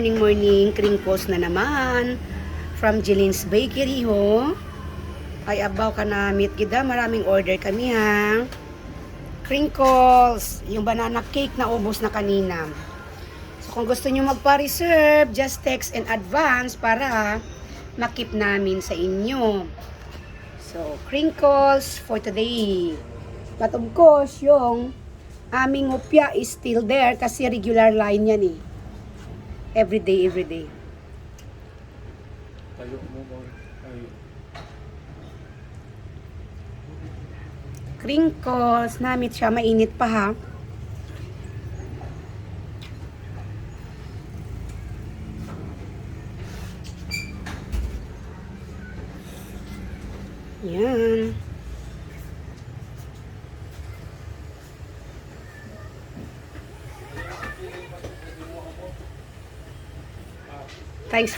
Morning, crinkles na naman from Jelin's Bakery ho. Ay abaw ka na meet gida, maraming order kami ha. Crinkles, yung banana cake na ubos na kanina. So kung gusto niyo magpa-reserve, just text in advance para makip namin sa inyo. So crinkles for today. But of course, yung aming opya is still there kasi regular line yan eh. Every day. Tayo mo ba? Ay. Crinkles, namit siya, mainit pa ha. Yan. Thanks.